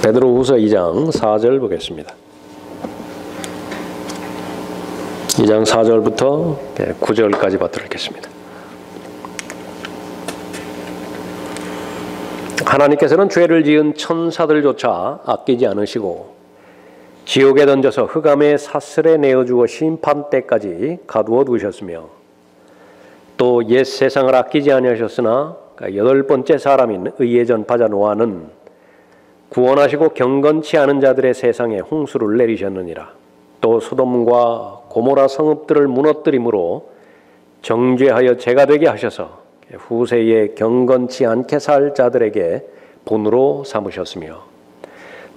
베드로후서 2장 4절 보겠습니다. 2장 4절부터 9절까지 받도록 하겠습니다. 하나님께서는 죄를 지은 천사들조차 아끼지 않으시고 지옥에 던져서 흑암의 사슬에 내어주어 심판 때까지 가두어 두셨으며 또 옛 세상을 아끼지 아니하셨으나 여덟 번째 사람인 의의 전파자 노아는 구원하시고 경건치 않은 자들의 세상에 홍수를 내리셨느니라. 또 소돔과 고모라 성읍들을 무너뜨림으로 정죄하여 죄가 되게 하셔서 후세에 경건치 않게 살 자들에게 본으로 삼으셨으며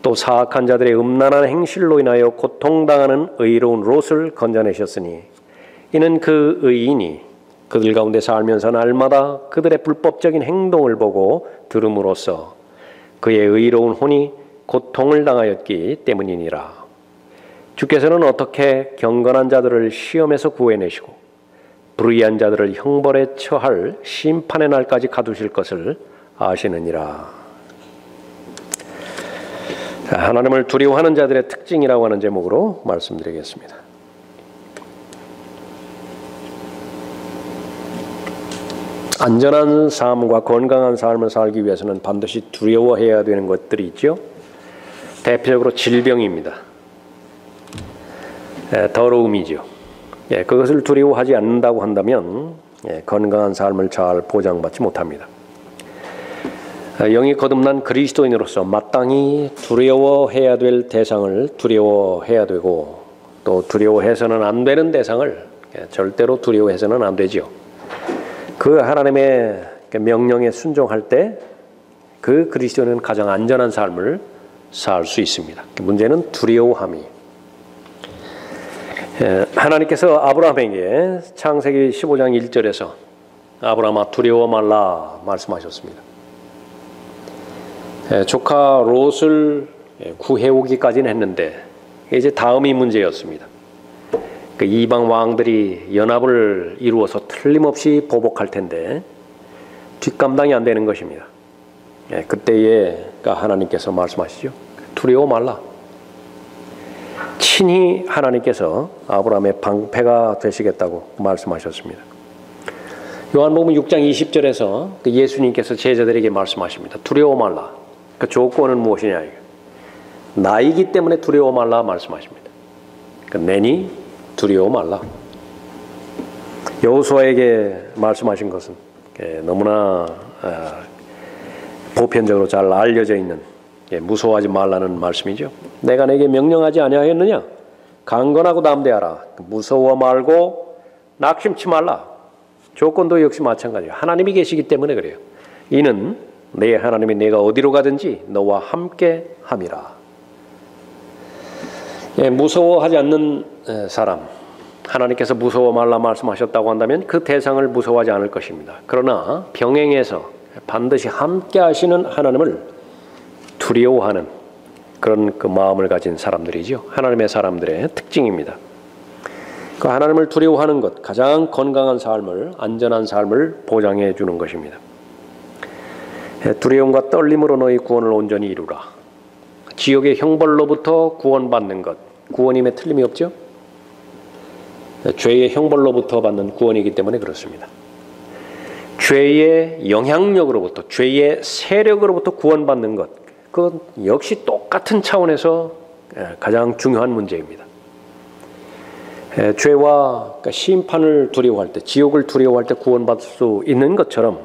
또 사악한 자들의 음란한 행실로 인하여 고통당하는 의로운 롯을 건져내셨으니 이는 그 의인이 그들 가운데 살면서 날마다 그들의 불법적인 행동을 보고 들음으로써 그의 의로운 혼이 고통을 당하였기 때문이니라. 주께서는 어떻게 경건한 자들을 시험에서 구해내시고 불의한 자들을 형벌에 처할 심판의 날까지 가두실 것을 아시느니라. 하나님을 두려워하는 자들의 특징이라고 하는 제목으로 말씀드리겠습니다. 안전한 삶과 건강한 삶을 살기 위해서는 반드시 두려워해야 되는 것들이 있죠. 대표적으로 질병입니다. 더러움이죠. 그것을 두려워하지 않는다고 한다면 건강한 삶을 잘 보장받지 못합니다. 영이 거듭난 그리스도인으로서 마땅히 두려워해야 될 대상을 두려워해야 되고 또 두려워해서는 안 되는 대상을 절대로 두려워해서는 안 되죠. 그 하나님의 명령에 순종할 때 그 그리스도인은 가장 안전한 삶을 살 수 있습니다. 문제는 두려워함이. 하나님께서 아브라함에게 창세기 15장 1절에서 아브라함아 두려워 말라 말씀하셨습니다. 조카 롯을 구해오기까지는 했는데 이제 다음이 문제였습니다. 그 이방 왕들이 연합을 이루어서 틀림없이 보복할 텐데 뒷감당이 안 되는 것입니다. 그때에 하나님께서 말씀하시죠. 두려워 말라. 친히 하나님께서 아브라함의 방패가 되시겠다고 말씀하셨습니다. 요한복음 6장 20절에서 예수님께서 제자들에게 말씀하십니다. 두려워 말라. 그 조건은 무엇이냐? 나이기 때문에 두려워 말라 말씀하십니다. 내니 두려워 말라. 여호수아에게 말씀하신 것은 너무나 보편적으로 잘 알려져 있는 무서워하지 말라는 말씀이죠. 내가 내게 명령하지 아니하였느냐? 강건하고 담대하라. 무서워 말고 낙심치 말라. 조건도 역시 마찬가지예요. 하나님이 계시기 때문에 그래요. 이는 내 하나님이 내가 어디로 가든지 너와 함께 함이라. 무서워하지 않는 사람, 하나님께서 무서워 말라 말씀하셨다고 한다면 그 대상을 무서워하지 않을 것입니다. 그러나 병행해서 반드시 함께 하시는 하나님을 두려워하는 그런 그 마음을 가진 사람들이죠. 하나님의 사람들의 특징입니다. 그 하나님을 두려워하는 것, 가장 건강한 삶을, 안전한 삶을 보장해 주는 것입니다. 두려움과 떨림으로 너희 구원을 온전히 이루라. 지옥의 형벌로부터 구원받는 것, 구원임에 틀림이 없죠. 죄의 형벌로부터 받는 구원이기 때문에 그렇습니다. 죄의 영향력으로부터, 죄의 세력으로부터 구원받는 것, 그건 역시 똑같은 차원에서 가장 중요한 문제입니다. 죄와 심판을 두려워할 때, 지옥을 두려워할 때 구원받을 수 있는 것처럼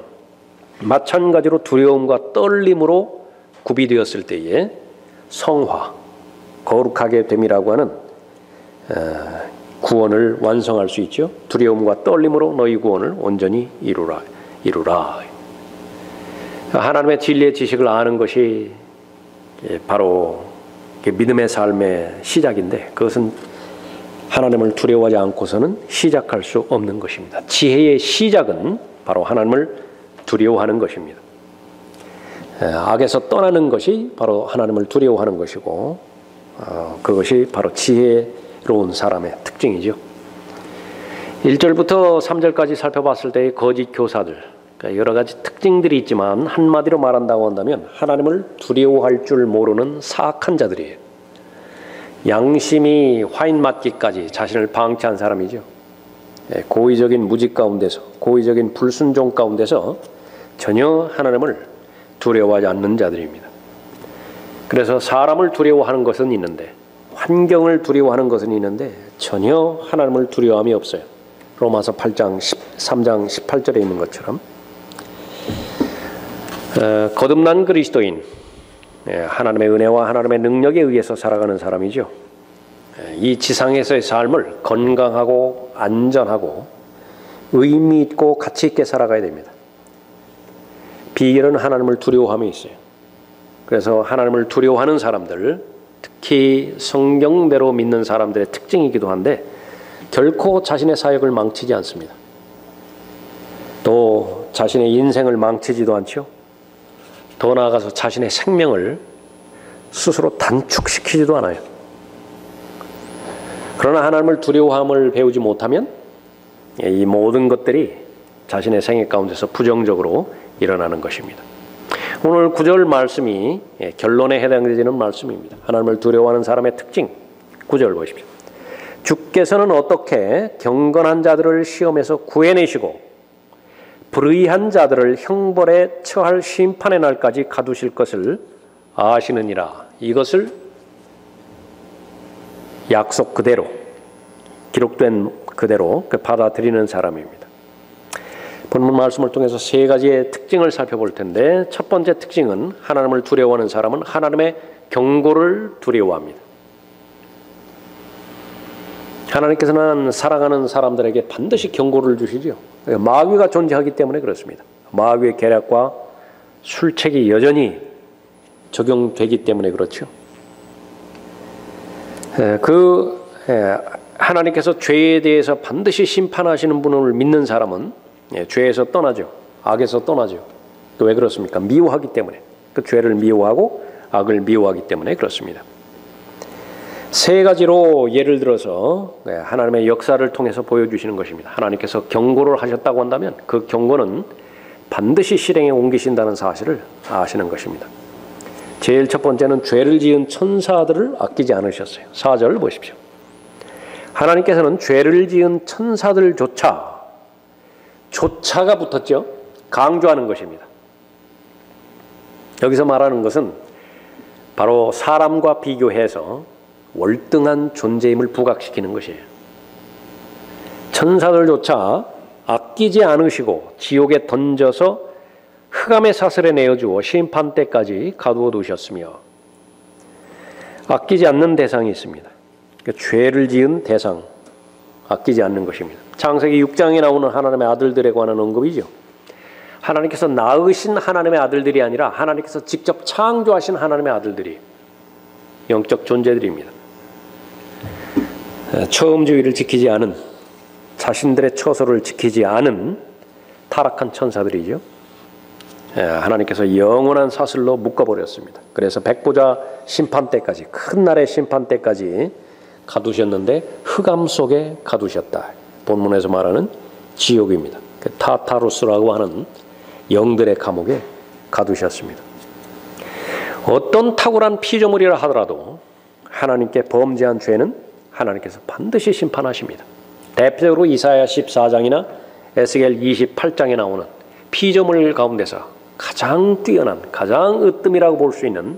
마찬가지로 두려움과 떨림으로 구비되었을 때에 성화, 거룩하게 됨이라고 하는 구원을 완성할 수 있죠. 두려움과 떨림으로 너희 구원을 온전히 이루라. 하나님의 진리의 지식을 아는 것이 바로 믿음의 삶의 시작인데 그것은 하나님을 두려워하지 않고서는 시작할 수 없는 것입니다. 지혜의 시작은 바로 하나님을 두려워하는 것입니다. 악에서 떠나는 것이 바로 하나님을 두려워하는 것이고 그것이 바로 지혜로운 사람의 특징이죠. 1절부터 3절까지 살펴봤을 때의 거짓 교사들, 그러니까 여러 가지 특징들이 있지만 한마디로 말한다고 한다면 하나님을 두려워할 줄 모르는 사악한 자들이에요. 양심이 화인 맞기까지 자신을 방치한 사람이죠. 고의적인 무직 가운데서, 고의적인 불순종 가운데서 전혀 하나님을 두려워하지 않는 자들입니다. 그래서 사람을 두려워하는 것은 있는데, 환경을 두려워하는 것은 있는데 전혀 하나님을 두려워함이 없어요. 로마서 8장 13장 18절에 있는 것처럼 거듭난 그리스도인, 하나님의 은혜와 하나님의 능력에 의해서 살아가는 사람이죠. 이 지상에서의 삶을 건강하고 안전하고 의미 있고 가치 있게 살아가야 됩니다. 비결은 하나님을 두려워함이 있어요. 그래서 하나님을 두려워하는 사람들, 특히 성경대로 믿는 사람들의 특징이기도 한데 결코 자신의 사역을 망치지 않습니다. 또 자신의 인생을 망치지도 않죠. 더 나아가서 자신의 생명을 스스로 단축시키지도 않아요. 그러나 하나님을 두려워함을 배우지 못하면 이 모든 것들이 자신의 생애 가운데서 부정적으로 일어나는 것입니다. 오늘 9절 말씀이 결론에 해당되는 말씀입니다. 하나님을 두려워하는 사람의 특징, 9절 보십시오. 주께서는 어떻게 경건한 자들을 시험에서 구해내시고 불의한 자들을 형벌에 처할 심판의 날까지 가두실 것을 아시느니라. 이것을 약속 그대로, 기록된 그대로 받아들이는 사람입니다. 본문 말씀을 통해서 세 가지의 특징을 살펴볼 텐데, 첫 번째 특징은 하나님을 두려워하는 사람은 하나님의 경고를 두려워합니다. 하나님께서는 사랑하는 사람들에게 반드시 경고를 주시죠. 마귀가 존재하기 때문에 그렇습니다. 마귀의 계략과 술책이 여전히 적용되기 때문에 그렇죠. 하나님께서 죄에 대해서 반드시 심판하시는 분을 믿는 사람은 죄에서 떠나죠. 악에서 떠나죠. 왜 그렇습니까? 미워하기 때문에. 그 죄를 미워하고 악을 미워하기 때문에 그렇습니다. 세 가지로 예를 들어서 하나님의 역사를 통해서 보여주시는 것입니다. 하나님께서 경고를 하셨다고 한다면 그 경고는 반드시 실행에 옮기신다는 사실을 아시는 것입니다. 제일 첫 번째는 죄를 지은 천사들을 아끼지 않으셨어요. 4절 보십시오. 하나님께서는 죄를 지은 천사들조차, 조차가 붙었죠. 강조하는 것입니다. 여기서 말하는 것은 바로 사람과 비교해서 월등한 존재임을 부각시키는 것이에요. 천사들조차 아끼지 않으시고 지옥에 던져서 흑암의 사슬에 내어주어 심판 때까지 가두어 두셨으며, 아끼지 않는 대상이 있습니다. 그러니까 죄를 지은 대상, 아끼지 않는 것입니다. 창세기 6장에 나오는 하나님의 아들들에 관한 언급이죠. 하나님께서 낳으신 하나님의 아들들이 아니라 하나님께서 직접 창조하신 하나님의 아들들이 영적 존재들입니다. 처음주의를 지키지 않은, 자신들의 처소를 지키지 않은 타락한 천사들이죠. 하나님께서 영원한 사슬로 묶어버렸습니다. 그래서 백보자 심판 때까지, 큰 날의 심판 때까지 가두셨는데 흑암 속에 가두셨다. 본문에서 말하는 지옥입니다. 타타루스라고 하는 영들의 감옥에 가두셨습니다. 어떤 탁월한 피조물이라 하더라도 하나님께 범죄한 죄는 하나님께서 반드시 심판하십니다. 대표적으로 이사야 14장이나 에스겔 28장에 나오는 피조물 가운데서 가장 뛰어난, 가장 으뜸이라고 볼 수 있는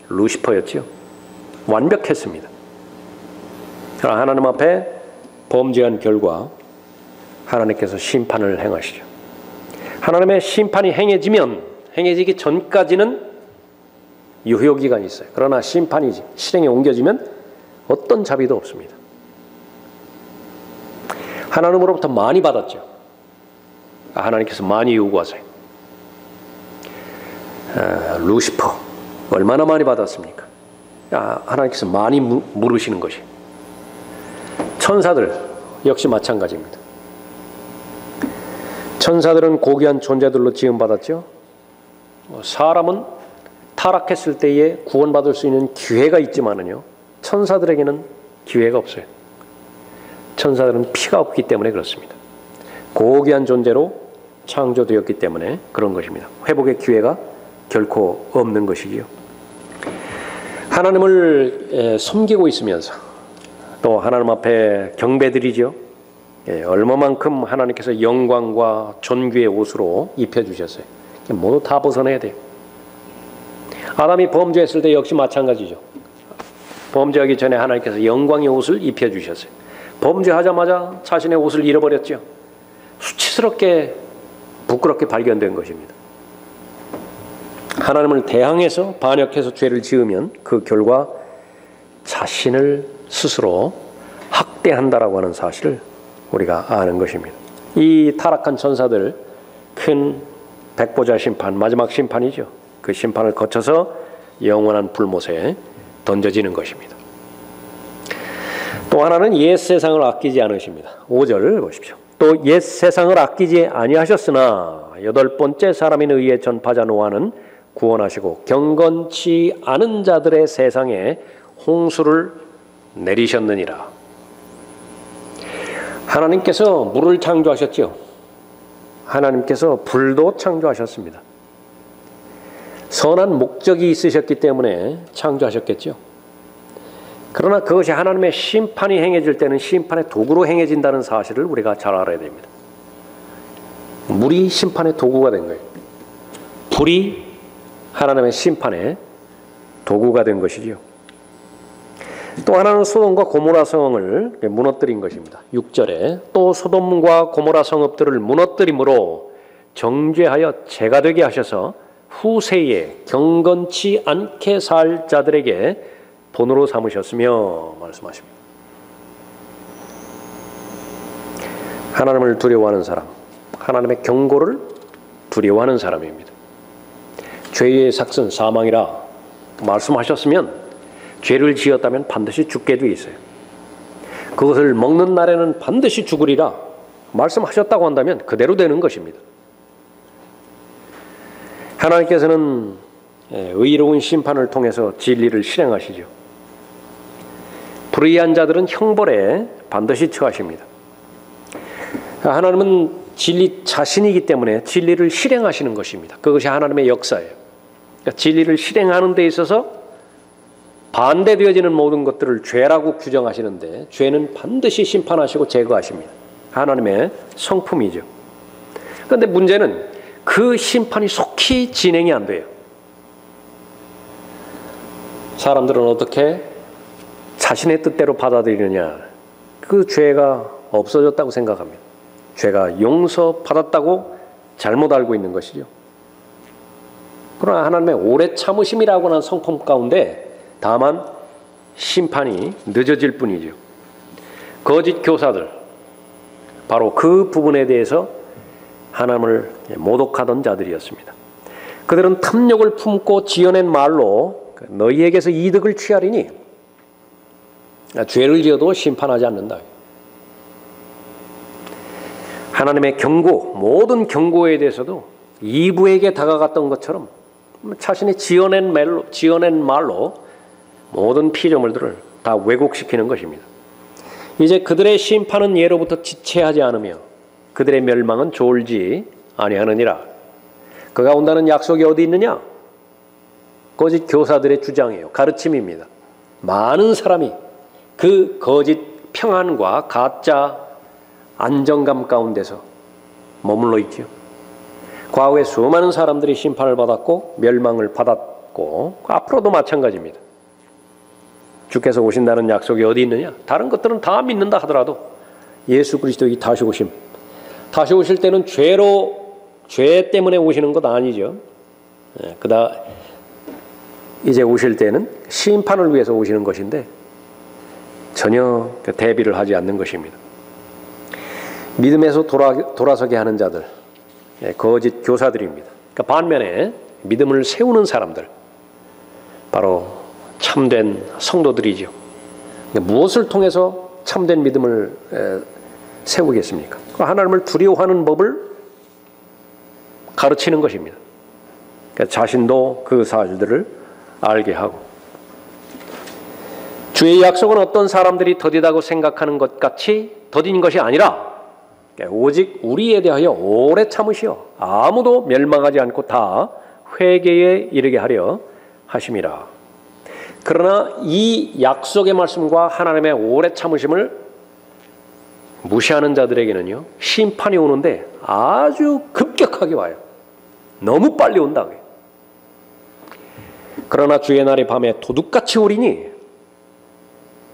루시퍼였죠. 완벽했습니다. 그러나 하나님 앞에 범죄한 결과 하나님께서 심판을 행하시죠. 하나님의 심판이 행해지기 전까지는 유효기간이 있어요. 그러나 심판이 실행에 옮겨지면 어떤 자비도 없습니다. 하나님으로부터 많이 받았죠. 하나님께서 많이 요구하세요. 루시퍼 얼마나 많이 받았습니까? 하나님께서 많이 물으시는 것이. 천사들 역시 마찬가지입니다. 천사들은 고귀한 존재들로 지음받았죠. 사람은 타락했을 때에 구원받을 수 있는 기회가 있지만은요, 천사들에게는 기회가 없어요. 천사들은 피가 없기 때문에 그렇습니다. 고귀한 존재로 창조되었기 때문에 그런 것입니다. 회복의 기회가 결코 없는 것이지요. 하나님을 섬기고 있으면서 또 하나님 앞에 경배드리죠. 얼마만큼 하나님께서 영광과 존귀의 옷으로 입혀주셨어요. 모두 다 벗어내야 돼요. 아담이 범죄했을 때 역시 마찬가지죠. 범죄하기 전에 하나님께서 영광의 옷을 입혀주셨어요. 범죄하자마자 자신의 옷을 잃어버렸죠. 수치스럽게 부끄럽게 발견된 것입니다. 하나님을 대항해서 반역해서 죄를 지으면 그 결과 자신을 스스로 학대한다라고 하는 사실을 우리가 아는 것입니다. 이 타락한 천사들 큰 백보자 심판, 마지막 심판이죠. 그 심판을 거쳐서 영원한 불못에 던져지는 것입니다. 또 하나는 옛 세상을 아끼지 않으십니다. 5절 보십시오. 또 옛 세상을 아끼지 아니하셨으나 여덟 번째 사람인 의의 전파자 노아는 구원하시고 경건치 않은 자들의 세상에 홍수를 내리셨느니라. 하나님께서 물을 창조하셨죠. 하나님께서 불도 창조하셨습니다. 선한 목적이 있으셨기 때문에 창조하셨겠죠. 그러나 그것이 하나님의 심판이 행해질 때는 심판의 도구로 행해진다는 사실을 우리가 잘 알아야 됩니다. 물이 심판의 도구가 된 거예요. 불이 하나님의 심판의 도구가 된 것이지요. 또 하나는 소돔과 고모라 성을 무너뜨린 것입니다. 6절에 또 소돔과 고모라 성읍들을 무너뜨림으로 정죄하여 죄가 되게 하셔서 후세에 경건치 않게 살 자들에게 본으로 삼으셨으며 말씀하십니다. 하나님을 두려워하는 사람, 하나님의 경고를 두려워하는 사람입니다. 죄의 삭은 사망이라 말씀하셨으면 죄를 지었다면 반드시 죽게 돼 있어요. 그것을 먹는 날에는 반드시 죽으리라 말씀하셨다고 한다면 그대로 되는 것입니다. 하나님께서는 의로운 심판을 통해서 진리를 실행하시죠. 불의한 자들은 형벌에 반드시 처하십니다. 하나님은 진리 자신이기 때문에 진리를 실행하시는 것입니다. 그것이 하나님의 역사예요. 그러니까 진리를 실행하는 데 있어서 반대되어지는 모든 것들을 죄라고 규정하시는데 죄는 반드시 심판하시고 제거하십니다. 하나님의 성품이죠. 그런데 문제는 그 심판이 속히 진행이 안 돼요. 사람들은 어떻게 자신의 뜻대로 받아들이느냐. 그 죄가 없어졌다고 생각합니다. 죄가 용서받았다고 잘못 알고 있는 것이죠. 그러나 하나님의 오래 참으심이라고 하는 성품 가운데 다만 심판이 늦어질 뿐이죠. 거짓 교사들, 바로 그 부분에 대해서 하나님을 모독하던 자들이었습니다. 그들은 탐욕을 품고 지어낸 말로 너희에게서 이득을 취하리니 죄를 지어도 심판하지 않는다. 하나님의 경고, 모든 경고에 대해서도 이브에게 다가갔던 것처럼 자신이 지어낸 말로 모든 피조물들을 다 왜곡시키는 것입니다. 이제 그들의 심판은 예로부터 지체하지 않으며 그들의 멸망은 졸지 아니하느니라. 그가 온다는 약속이 어디 있느냐? 거짓 교사들의 주장이에요. 가르침입니다. 많은 사람이 그 거짓 평안과 가짜 안정감 가운데서 머물러 있죠. 과거에 수많은 사람들이 심판을 받았고 멸망을 받았고 앞으로도 마찬가지입니다. 주께서 오신다는 약속이 어디 있느냐? 다른 것들은 다 믿는다 하더라도 예수 그리스도의 다시 오실 때는 죄 때문에 오시는 것 아니죠. 이제 오실 때는 심판을 위해서 오시는 것인데 전혀 대비를 하지 않는 것입니다. 믿음에서 돌아서게 하는 자들, 거짓 교사들입니다. 그러니까 반면에 믿음을 세우는 사람들, 바로 참된 성도들이죠. 무엇을 통해서 참된 믿음을 세우겠습니까? 하나님을 두려워하는 법을 가르치는 것입니다. 그러니까 자신도 그 사실들을 알게 하고, 주의 약속은 어떤 사람들이 더디다고 생각하는 것 같이 더딘 것이 아니라 오직 우리에 대하여 오래 참으시어 아무도 멸망하지 않고 다 회개에 이르게 하려 하심이라. 그러나 이 약속의 말씀과 하나님의 오래 참으심을 무시하는 자들에게는요, 심판이 오는데 아주 급격하게 와요. 너무 빨리 온다. 그러나 주의 날이 밤에 도둑같이 오리니,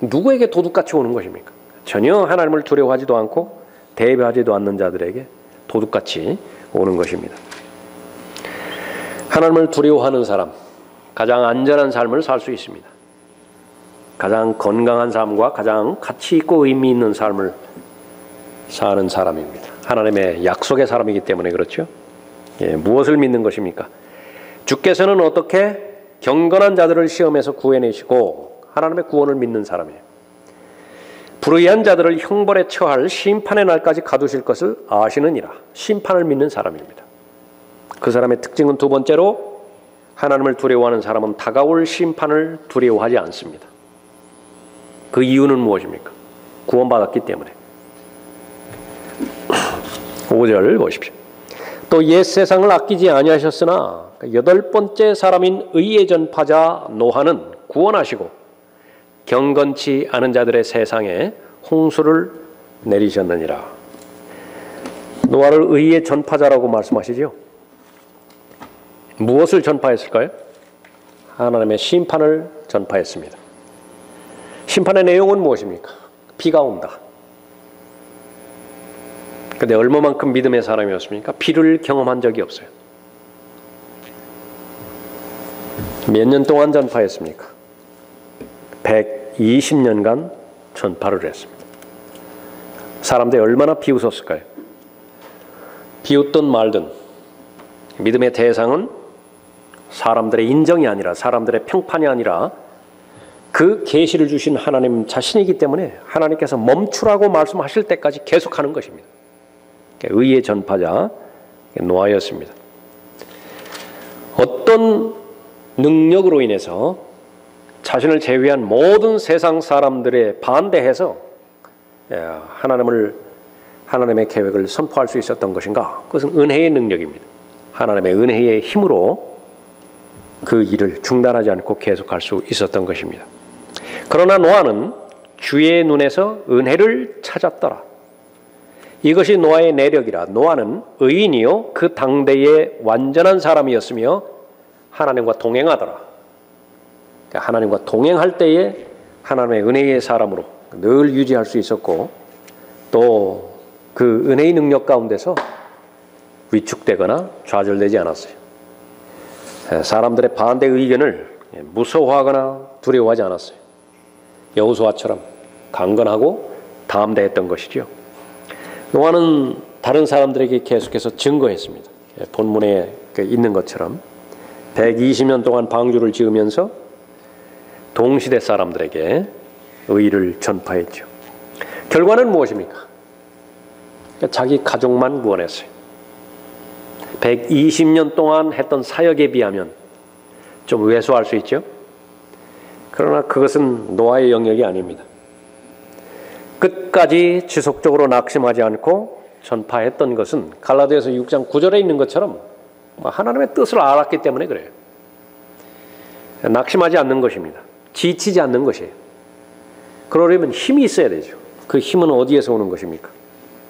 누구에게 도둑같이 오는 것입니까? 전혀 하나님을 두려워하지도 않고 대비하지도 않는 자들에게 도둑같이 오는 것입니다. 하나님을 두려워하는 사람, 가장 안전한 삶을 살 수 있습니다. 가장 건강한 삶과 가장 가치 있고 의미 있는 삶을 사는 사람입니다. 하나님의 약속의 사람이기 때문에 그렇죠. 무엇을 믿는 것입니까? 주께서는 어떻게 경건한 자들을 시험에서 구해내시고 하나님의 구원을 믿는 사람이에요. 불의한 자들을 형벌에 처할 심판의 날까지 가두실 것을 아시느니라. 심판을 믿는 사람입니다. 그 사람의 특징은 두 번째로, 하나님을 두려워하는 사람은 다가올 심판을 두려워하지 않습니다. 그 이유는 무엇입니까? 구원받았기 때문에. 5절 보십시오. 또 옛 세상을 아끼지 아니하셨으나 여덟 번째 사람인 의의 전파자 노아는 구원하시고 경건치 않은 자들의 세상에 홍수를 내리셨느니라. 노아를 의의 전파자라고 말씀하시죠. 무엇을 전파했을까요? 하나님의 심판을 전파했습니다. 심판의 내용은 무엇입니까? 비가 온다. 그런데 얼마만큼 믿음의 사람이었습니까? 비를 경험한 적이 없어요. 몇 년 동안 전파했습니까? 120년간 전파를 했습니다. 사람들이 얼마나 비웃었을까요? 비웃든 말든 믿음의 대상은 사람들의 인정이 아니라, 사람들의 평판이 아니라 그 계시를 주신 하나님 자신이기 때문에 하나님께서 멈추라고 말씀하실 때까지 계속하는 것입니다. 의의 전파자 노아였습니다. 어떤 능력으로 인해서 자신을 제외한 모든 세상 사람들에 반대해서 하나님의 계획을 선포할 수 있었던 것인가? 그것은 은혜의 능력입니다. 하나님의 은혜의 힘으로 그 일을 중단하지 않고 계속할 수 있었던 것입니다. 그러나 노아는 주의 눈에서 은혜를 찾았더라. 이것이 노아의 내력이라. 노아는 의인이요 그 당대의 완전한 사람이었으며 하나님과 동행하더라. 하나님과 동행할 때에 하나님의 은혜의 사람으로 늘 유지할 수 있었고, 또 그 은혜의 능력 가운데서 위축되거나 좌절되지 않았어요. 사람들의 반대 의견을 무서워하거나 두려워하지 않았어요. 여호수아처럼 강건하고 담대했던 것이죠. 노아는 다른 사람들에게 계속해서 증거했습니다. 본문에 있는 것처럼 120년 동안 방주를 지으면서 동시대 사람들에게 의를 전파했죠. 결과는 무엇입니까? 자기 가족만 구원했어요. 120년 동안 했던 사역에 비하면 좀 왜소할 수 있죠. 그러나 그것은 노아의 영역이 아닙니다. 끝까지 지속적으로 낙심하지 않고 전파했던 것은 갈라디아서 6장 9절에 있는 것처럼 하나님의 뜻을 알았기 때문에 그래요. 낙심하지 않는 것입니다. 지치지 않는 것이에요. 그러려면 힘이 있어야 되죠. 그 힘은 어디에서 오는 것입니까?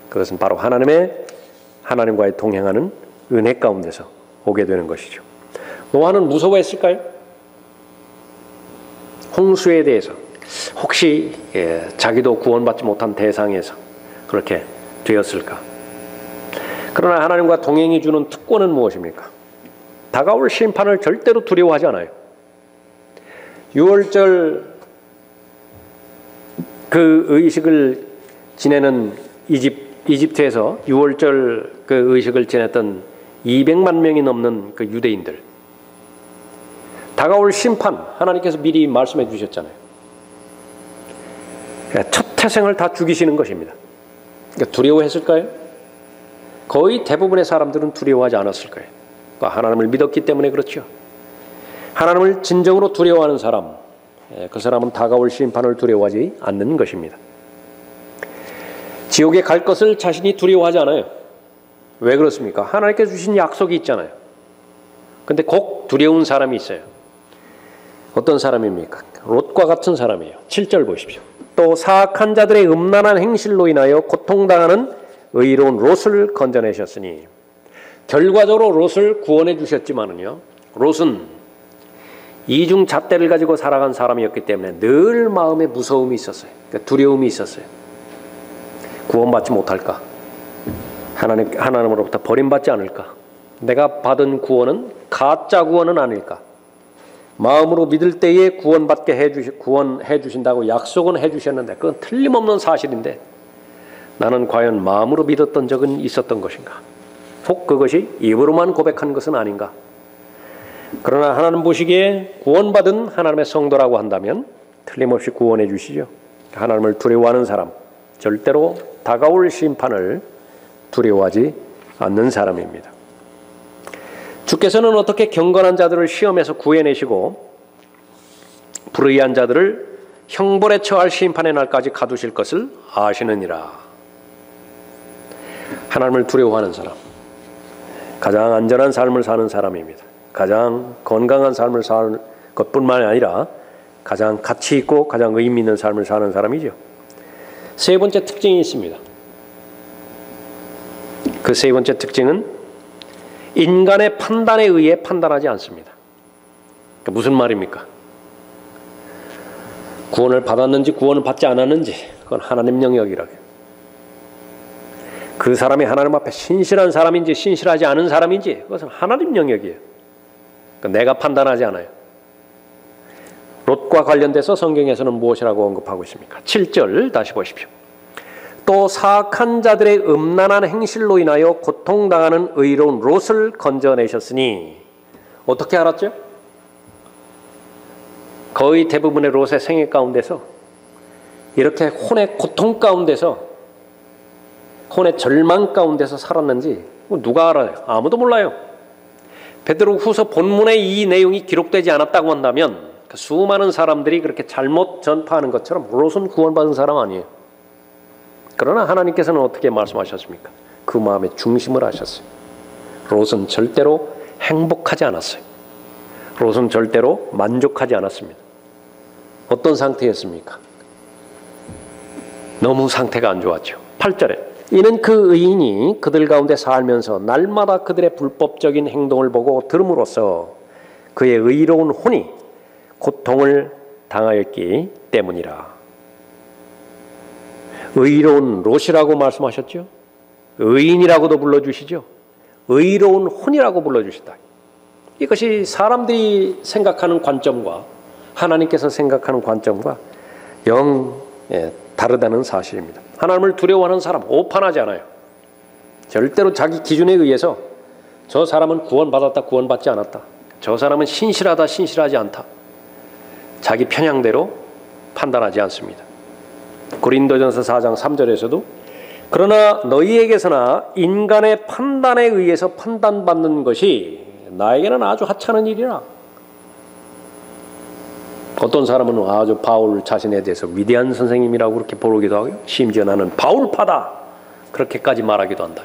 그것은 바로 하나님과의 동행하는 은혜 가운데서 오게 되는 것이죠. 노아는 무서워했을까요? 홍수에 대해서 혹시 자기도 구원받지 못한 대상에서 그렇게 되었을까? 그러나 하나님과 동행이 주는 특권은 무엇입니까? 다가올 심판을 절대로 두려워하지 않아요. 6월절 그 의식을 지내는 이집트에서 6월절 그 의식을 지냈던 200만 명이 넘는 그 유대인들, 다가올 심판 하나님께서 미리 말씀해 주셨잖아요. 첫 태생을 다 죽이시는 것입니다. 그러니까 두려워했을까요? 거의 대부분의 사람들은 두려워하지 않았을 거예요. 그러니까 하나님을 믿었기 때문에 그렇죠. 하나님을 진정으로 두려워하는 사람, 그 사람은 다가올 심판을 두려워하지 않는 것입니다. 지옥에 갈 것을 자신이 두려워하지 않아요. 왜 그렇습니까? 하나님께서 주신 약속이 있잖아요. 근데 꼭 두려운 사람이 있어요. 어떤 사람입니까? 롯과 같은 사람이에요. 7절 보십시오. 또 사악한 자들의 음란한 행실로 인하여 고통당하는 의로운 롯을 건져내셨으니, 결과적으로 롯을 구원해 주셨지만은요, 롯은 이중 잣대를 가지고 살아간 사람이었기 때문에 늘 마음에 무서움이 있었어요. 그러니까 두려움이 있었어요. 구원받지 못할까? 하나님으로부터 버림받지 않을까? 내가 받은 구원은 가짜 구원은 아닐까? 마음으로 믿을 때에 구원해 주신다고 약속은 해 주셨는데 그건 틀림없는 사실인데 나는 과연 마음으로 믿었던 적은 있었던 것인가? 혹 그것이 입으로만 고백한 것은 아닌가? 그러나 하나님 보시기에 구원받은 하나님의 성도라고 한다면 틀림없이 구원해 주시죠. 하나님을 두려워하는 사람, 절대로 다가올 심판을 두려워하지 않는 사람입니다. 주께서는 어떻게 경건한 자들을 시험에서 구해내시고 불의한 자들을 형벌에 처할 심판의 날까지 가두실 것을 아시느니라. 하나님을 두려워하는 사람, 가장 안전한 삶을 사는 사람입니다. 가장 건강한 삶을 사는 것뿐만 아니라 가장 가치 있고 가장 의미 있는 삶을 사는 사람이죠. 세 번째 특징이 있습니다. 그 세 번째 특징은 인간의 판단에 의해 판단하지 않습니다. 그러니까 무슨 말입니까? 구원을 받았는지 구원을 받지 않았는지 그건 하나님 영역이라고. 그 사람이 하나님 앞에 신실한 사람인지 신실하지 않은 사람인지 그것은 하나님 영역이에요. 그러니까 내가 판단하지 않아요. 롯과 관련돼서 성경에서는 무엇이라고 언급하고 있습니까? 7절 다시 보십시오. 또 사악한 자들의 음란한 행실로 인하여 고통당하는 의로운 롯을 건져내셨으니, 어떻게 알았죠? 거의 대부분의 롯의 생애 가운데서 이렇게 혼의 고통 가운데서, 혼의 절망 가운데서 살았는지 누가 알아요? 아무도 몰라요. 베드로후서 본문에 이 내용이 기록되지 않았다고 한다면 그 수많은 사람들이 그렇게 잘못 전파하는 것처럼 롯은 구원받은 사람 아니에요. 그러나 하나님께서는 어떻게 말씀하셨습니까? 그 마음의 중심을 아셨어요. 롯은 절대로 행복하지 않았어요. 롯은 절대로 만족하지 않았습니다. 어떤 상태였습니까? 너무 상태가 안 좋았죠. 8절에 이는 그 의인이 그들 가운데 살면서 날마다 그들의 불법적인 행동을 보고 들음으로써 그의 의로운 혼이 고통을 당하였기 때문이라. 의로운 롯이라고 말씀하셨죠. 의인이라고도 불러주시죠. 의로운 혼이라고 불러주시다. 이것이 사람들이 생각하는 관점과 하나님께서 생각하는 관점과 영 다르다는 사실입니다. 하나님을 두려워하는 사람 오판하지 않아요. 절대로 자기 기준에 의해서 저 사람은 구원받았다 구원받지 않았다, 저 사람은 신실하다 신실하지 않다, 자기 편향대로 판단하지 않습니다. 고린도전서 4장 3절에서도 그러나 너희에게서나 인간의 판단에 의해서 판단받는 것이 나에게는 아주 하찮은 일이라. 어떤 사람은 아주 바울 자신에 대해서 위대한 선생님이라고 그렇게 부르기도 하고요. 심지어 나는 바울파다 그렇게까지 말하기도 한다.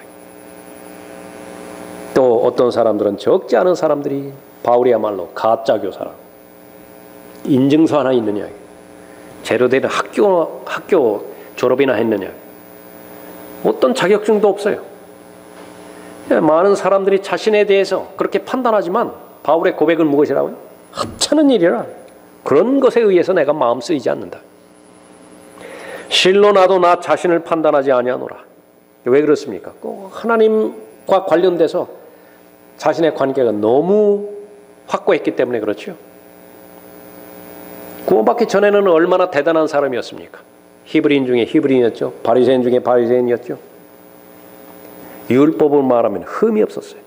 또 어떤 사람들은 적지 않은 사람들이 바울이야말로 가짜 교사라. 인증서 하나 있느냐, 제대로 학교 졸업이나 했느냐, 어떤 자격증도 없어요. 많은 사람들이 자신에 대해서 그렇게 판단하지만 바울의 고백은 무엇이라고요? 하찮은 일이라. 그런 것에 의해서 내가 마음 쓰이지 않는다. 실로 나도 나 자신을 판단하지 아니하노라. 왜 그렇습니까? 꼭 하나님과 관련돼서 자신의 관계가 너무 확고했기 때문에 그렇죠. 구원받기 전에는 얼마나 대단한 사람이었습니까? 히브리인 중에 히브리인이었죠. 바리새인 중에 바리새인이었죠. 율법을 말하면 흠이 없었어요.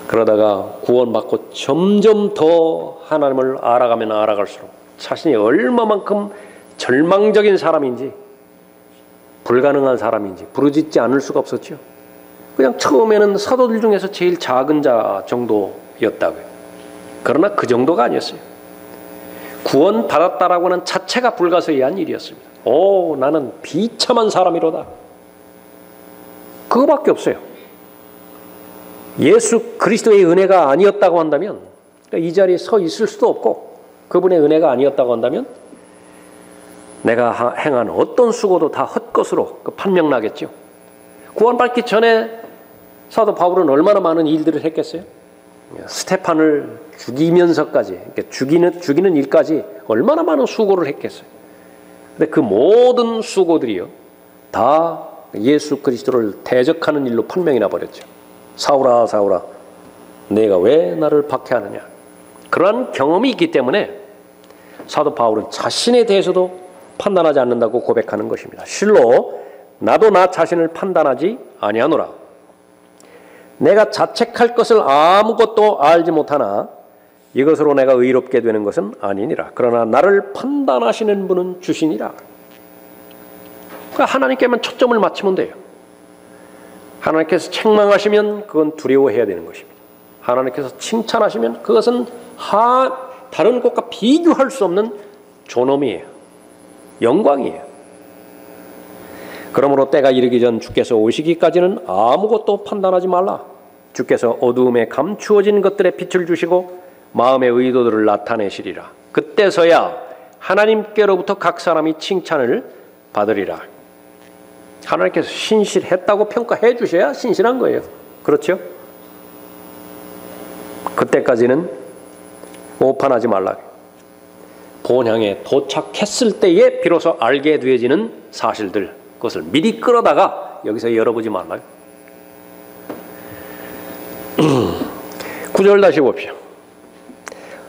그러다가 구원받고 점점 더 하나님을 알아가면 알아갈수록 자신이 얼마만큼 절망적인 사람인지, 불가능한 사람인지 부르짖지 않을 수가 없었죠. 그냥 처음에는 사도들 중에서 제일 작은 자 정도였다고요. 그러나 그 정도가 아니었어요. 구원받았다라고 하는 자체가 불가서의한 일이었습니다. 오, 나는 비참한 사람이로다. 그거밖에 없어요. 예수 그리스도의 은혜가 아니었다고 한다면, 이 자리에 서 있을 수도 없고, 그분의 은혜가 아니었다고 한다면 내가 행한 어떤 수고도 다 헛것으로 판명나겠죠. 구원받기 전에 사도 바울은 얼마나 많은 일들을 했겠어요? 스테판을 죽이면서까지, 죽이는 일까지 얼마나 많은 수고를 했겠어요. 근데 그 모든 수고들이요, 다 예수 그리스도를 대적하는 일로 판명이 나버렸죠. 사울아, 사울아, 내가 왜 나를 박해하느냐. 그러한 경험이 있기 때문에 사도 바울은 자신에 대해서도 판단하지 않는다고 고백하는 것입니다. 실로 나도 나 자신을 판단하지 아니하노라. 내가 자책할 것을 아무것도 알지 못하나 이것으로 내가 의롭게 되는 것은 아니니라. 그러나 나를 판단하시는 분은 주시니라. 그러니까 하나님께만 초점을 맞추면 돼요. 하나님께서 책망하시면 그건 두려워해야 되는 것입니다. 하나님께서 칭찬하시면 그것은 다른 것과 비교할 수 없는 존엄이에요. 영광이에요. 그러므로 때가 이르기 전 주께서 오시기까지는 아무것도 판단하지 말라. 주께서 어두움에 감추어진 것들에 빛을 주시고 마음의 의도들을 나타내시리라. 그때서야 하나님께로부터 각 사람이 칭찬을 받으리라. 하나님께서 신실했다고 평가해 주셔야 신실한 거예요. 그렇죠? 그때까지는 오판하지 말라. 본향에 도착했을 때에 비로소 알게 되어지는 사실들, 그것을 미리 끌어다가 여기서 열어보지 말라. 9절 다시 봅시오.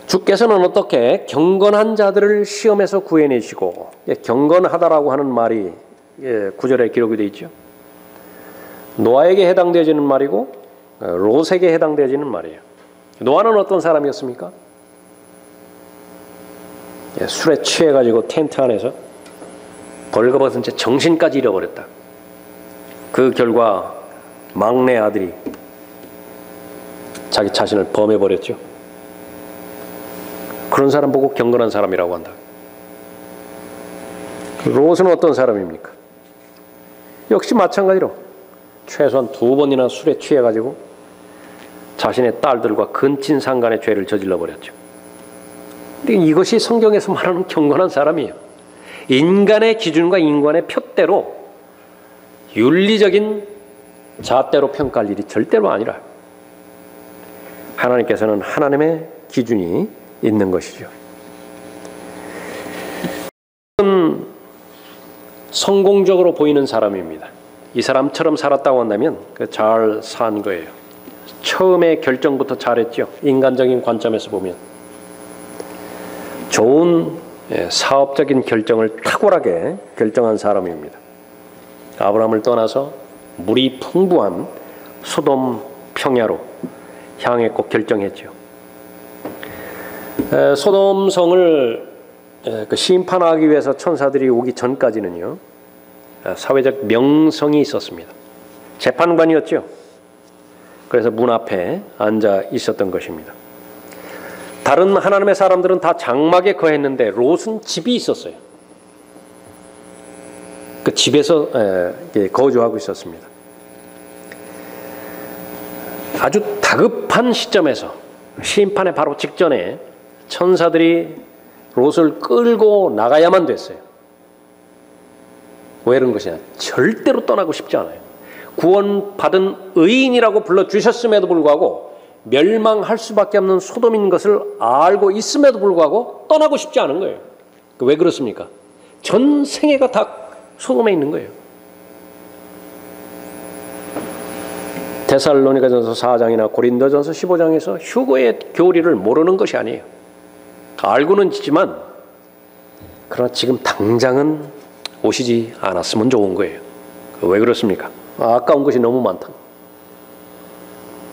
주께서는 어떻게 경건한 자들을 시험에서 구해내시고, 경건하다라고 하는 말이 9절에 기록이 되어 있죠. 노아에게 해당되어지는 말이고 롯에게 해당되어지는 말이에요. 노아는 어떤 사람이었습니까? 술에 취해가지고 텐트 안에서 벌거벗은 채 정신까지 잃어버렸다. 그 결과 막내 아들이 자기 자신을 범해버렸죠. 그런 사람 보고 경건한 사람이라고 한다. 롯은 어떤 사람입니까? 역시 마찬가지로 최소한 2번이나 술에 취해가지고 자신의 딸들과 근친상간의 죄를 저질러 버렸죠. 근데 이것이 성경에서 말하는 경건한 사람이에요. 인간의 기준과 인간의 표대로 윤리적인 잣대로 평가할 일이 절대로 아니라 하나님께서는 하나님의 기준이 있는 것이죠. 성공적으로 보이는 사람입니다. 이 사람처럼 살았다고 한다면 잘 산 거예요. 처음에 결정부터 잘했죠. 인간적인 관점에서 보면 좋은 사업적인 결정을 탁월하게 결정한 사람입니다. 아브라함을 떠나서 물이 풍부한 소돔 평야로 향했고 결정했죠. 소돔 성을 심판하기 위해서 천사들이 오기 전까지는요, 사회적 명성이 있었습니다. 재판관이었죠. 그래서 문 앞에 앉아 있었던 것입니다. 다른 하나님의 사람들은 다 장막에 거했는데 롯은 집이 있었어요. 그 집에서 거주하고 있었습니다. 아주 다급한 시점에서 심판의 바로 직전에 천사들이 롯을 끌고 나가야만 됐어요. 왜 그런 것이냐? 절대로 떠나고 싶지 않아요. 구원받은 의인이라고 불러주셨음에도 불구하고 멸망할 수밖에 없는 소돔인 것을 알고 있음에도 불구하고 떠나고 싶지 않은 거예요. 왜 그렇습니까? 전 생애가 다 소돔에 있는 거예요. 데살로니가전서 4장이나 고린도전서 15장에서 휴거의 교리를 모르는 것이 아니에요. 알고는 있지만 그러나 지금 당장은 오시지 않았으면 좋은 거예요. 왜 그렇습니까? 아까운 것이 너무 많다.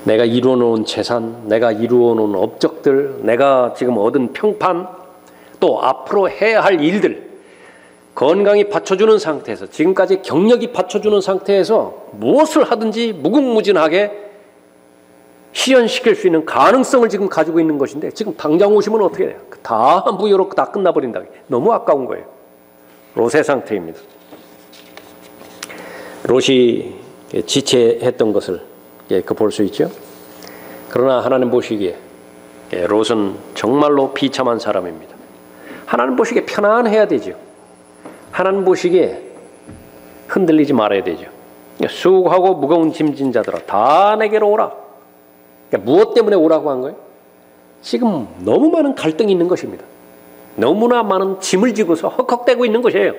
내가 이루어놓은 재산, 내가 이루어놓은 업적들, 내가 지금 얻은 평판, 또 앞으로 해야 할 일들, 건강이 받쳐주는 상태에서, 지금까지 경력이 받쳐주는 상태에서 무엇을 하든지 무궁무진하게 실현시킬 수 있는 가능성을 지금 가지고 있는 것인데 지금 당장 오시면 어떻게 돼요? 다 무효로 다 끝나버린다. 너무 아까운 거예요. 롯의 상태입니다. 롯이 지체했던 것을 볼 수 있죠. 그러나 하나님 보시기에 롯은 정말로 비참한 사람입니다. 하나님 보시기에 편안해야 되죠. 하나님 보시기에 흔들리지 말아야 되죠. 수고하고 무거운 짐진 자들아 다 내게로 오라. 그러니까 무엇 때문에 오라고 한 거예요? 지금 너무 많은 갈등이 있는 것입니다. 너무나 많은 짐을 지고서 헉헉대고 있는 것이에요.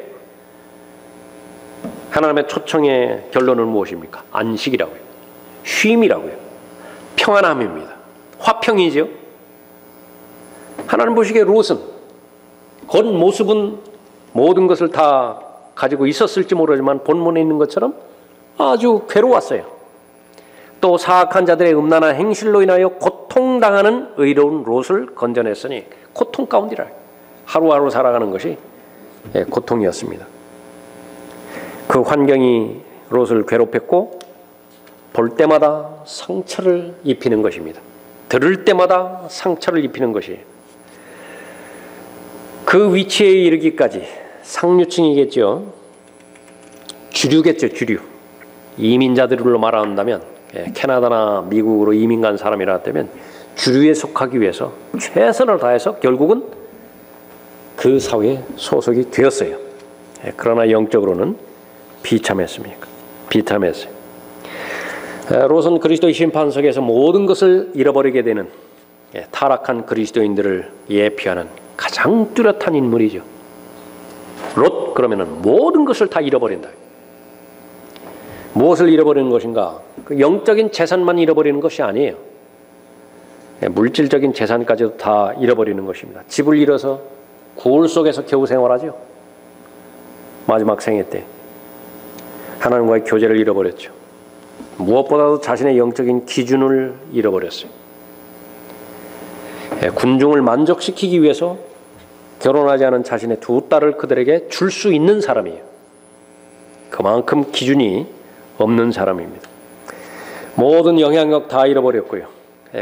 하나님의 초청의 결론은 무엇입니까? 안식이라고요. 쉼이라고요. 평안함입니다. 화평이죠. 하나님 보시기에 롯은 겉모습은 모든 것을 다 가지고 있었을지 모르지만 본문에 있는 것처럼 아주 괴로웠어요. 또 사악한 자들의 음란한 행실로 인하여 고통당하는 의로운 롯을 건져냈으니 고통 가운데라. 하루하루 살아가는 것이 고통이었습니다. 그 환경이 롯을 괴롭혔고 볼 때마다 상처를 입히는 것입니다. 들을 때마다 상처를 입히는 것이에요. 그 위치에 이르기까지 상류층이겠죠. 주류겠죠. 주류. 이민자들로 말한다면 캐나다나 미국으로 이민 간 사람이라면 주류에 속하기 위해서 최선을 다해서 결국은 그 사회에 소속이 되었어요. 그러나 영적으로는 비참했습니까? 비참했어요. 롯은 그리스도의 심판석에서 모든 것을 잃어버리게 되는 타락한 그리스도인들을 예표하는 가장 뚜렷한 인물이죠. 롯 그러면은 모든 것을 다 잃어버린다. 무엇을 잃어버리는 것인가? 그 영적인 재산만 잃어버리는 것이 아니에요. 물질적인 재산까지도 다 잃어버리는 것입니다. 집을 잃어서 굴 속에서 겨우 생활하죠. 마지막 생애 때 하나님과의 교제를 잃어버렸죠. 무엇보다도 자신의 영적인 기준을 잃어버렸어요. 군중을 만족시키기 위해서 결혼하지 않은 자신의 두 딸을 그들에게 줄 수 있는 사람이에요. 그만큼 기준이 없는 사람입니다. 모든 영향력 다 잃어버렸고요.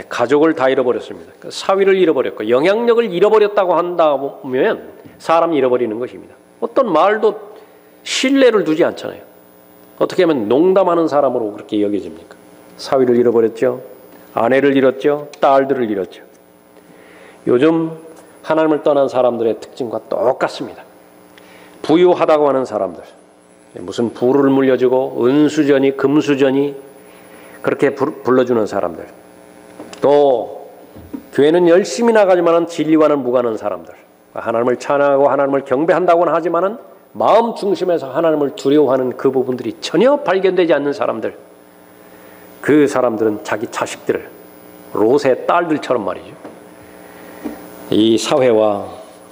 가족을 다 잃어버렸습니다. 사위를 잃어버렸고 영향력을 잃어버렸다고 한다면 사람이 잃어버리는 것입니다. 어떤 말도 신뢰를 두지 않잖아요. 어떻게 하면 농담하는 사람으로 그렇게 여겨집니까? 사위를 잃어버렸죠. 아내를 잃었죠. 딸들을 잃었죠. 요즘 하나님을 떠난 사람들의 특징과 똑같습니다. 부유하다고 하는 사람들, 무슨 부를 물려주고 은수저니 금수저니 그렇게 불러주는 사람들, 또 교회는 열심히 나가지만 진리와는 무관한 사람들, 하나님을 찬양하고 하나님을 경배한다고는 하지만 마음 중심에서 하나님을 두려워하는 그 부분들이 전혀 발견되지 않는 사람들, 그 사람들은 자기 자식들을 롯의 딸들처럼 말이죠. 이 사회와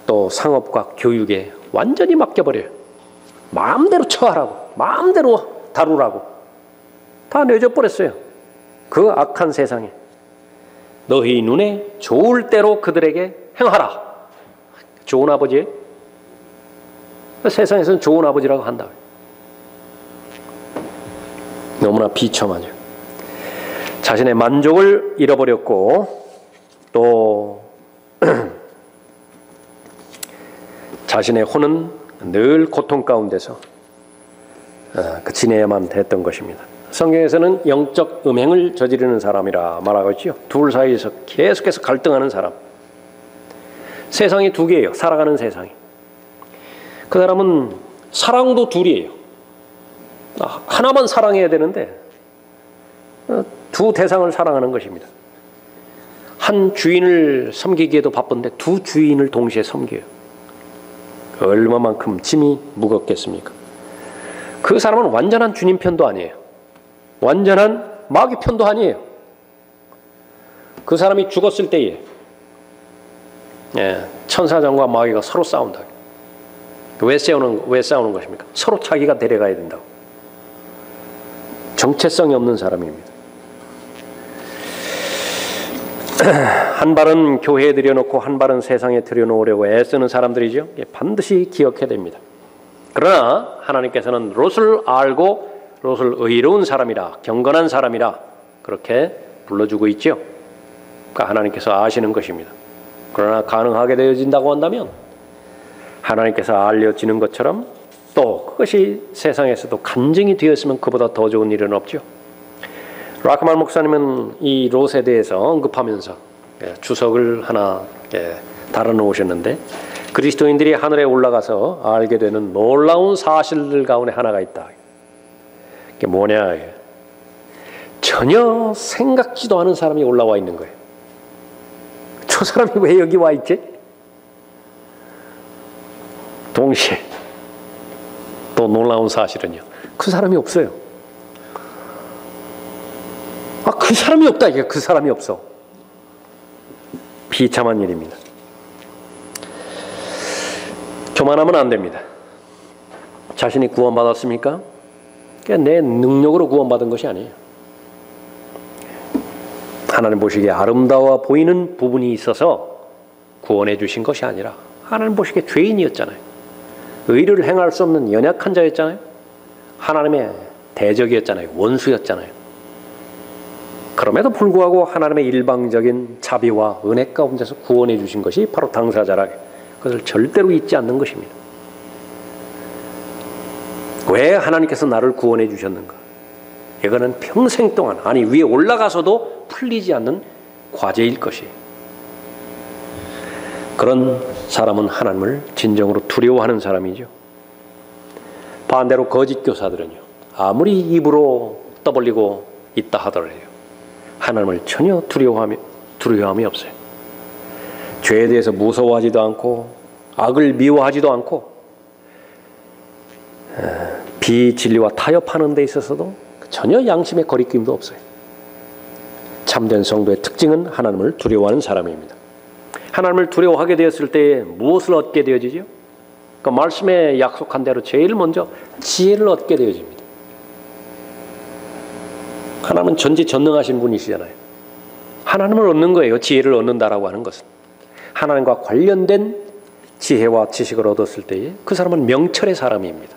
또 상업과 교육에 완전히 맡겨버려요. 마음대로 처하라고, 마음대로 다루라고 다 내줘버렸어요. 그 악한 세상에 너희 눈에 좋을 대로 그들에게 행하라. 좋은 아버지예요? 세상에서는 좋은 아버지라고 한다. 너무나 비참하죠. 자신의 만족을 잃어버렸고 또 자신의 혼은 늘 고통 가운데서 지내야만 했던 것입니다. 성경에서는 영적 음행을 저지르는 사람이라 말하고 있죠. 둘 사이에서 계속해서 갈등하는 사람. 세상이 두 개예요. 살아가는 세상이. 그 사람은 사랑도 둘이에요. 하나만 사랑해야 되는데 두 대상을 사랑하는 것입니다. 한 주인을 섬기기에도 바쁜데 두 주인을 동시에 섬겨요. 얼마만큼 짐이 무겁겠습니까? 그 사람은 완전한 주님 편도 아니에요. 완전한 마귀 편도 아니에요. 그 사람이 죽었을 때에 천사장과 마귀가 서로 싸운다. 왜 싸우는 것입니까? 서로 자기가 데려가야 된다고. 정체성이 없는 사람입니다. 한 발은 교회에 들여놓고 한 발은 세상에 들여놓으려고 애쓰는 사람들이죠. 반드시 기억해야 됩니다. 그러나 하나님께서는 롯을 알고 롯을 의로운 사람이라, 경건한 사람이라 그렇게 불러주고 있죠. 그러니까 하나님께서 아시는 것입니다. 그러나 가능하게 되어진다고 한다면 하나님께서 알려지는 것처럼 또 그것이 세상에서도 간증이 되었으면 그보다 더 좋은 일은 없죠. 라크만 목사님은 이 롯에 대해서 언급하면서 주석을 하나 달아놓으셨는데, 그리스도인들이 하늘에 올라가서 알게 되는 놀라운 사실들 가운데 하나가 있다. 그게 뭐냐? 전혀 생각지도 않은 사람이 올라와 있는 거예요. 저 사람이 왜 여기 와 있지? 동시에 또 놀라운 사실은요, 그 사람이 없어요. 그 사람이 없다. 이게 그 사람이 없어. 비참한 일입니다. 교만하면 안 됩니다. 자신이 구원받았습니까? 내 능력으로 구원받은 것이 아니에요. 하나님 보시기에 아름다워 보이는 부분이 있어서 구원해 주신 것이 아니라 하나님 보시기에 죄인이었잖아요. 의를 행할 수 없는 연약한 자였잖아요. 하나님의 대적이었잖아요. 원수였잖아요. 그럼에도 불구하고 하나님의 일방적인 자비와 은혜 가운데서 구원해 주신 것이 바로 당사자라, 그것을 절대로 잊지 않는 것입니다. 왜 하나님께서 나를 구원해 주셨는가? 이거는 평생 동안, 아니 위에 올라가서도 풀리지 않는 과제일 것이에요. 그런 사람은 하나님을 진정으로 두려워하는 사람이죠. 반대로 거짓 교사들은요, 아무리 입으로 떠벌리고 있다 하더라도 하나님을 전혀 두려워함이 없어요. 죄에 대해서 무서워하지도 않고 악을 미워하지도 않고 비진리와 타협하는 데 있어서도 전혀 양심의 거리낌도 없어요. 참된 성도의 특징은 하나님을 두려워하는 사람입니다. 하나님을 두려워하게 되었을 때 무엇을 얻게 되어지죠? 그 말씀에 약속한 대로 제일 먼저 지혜를 얻게 되어집니다. 하나님은 전지전능하신 분이시잖아요. 하나님을 얻는 거예요. 지혜를 얻는다라고 하는 것은. 하나님과 관련된 지혜와 지식을 얻었을 때에 그 사람은 명철의 사람입니다.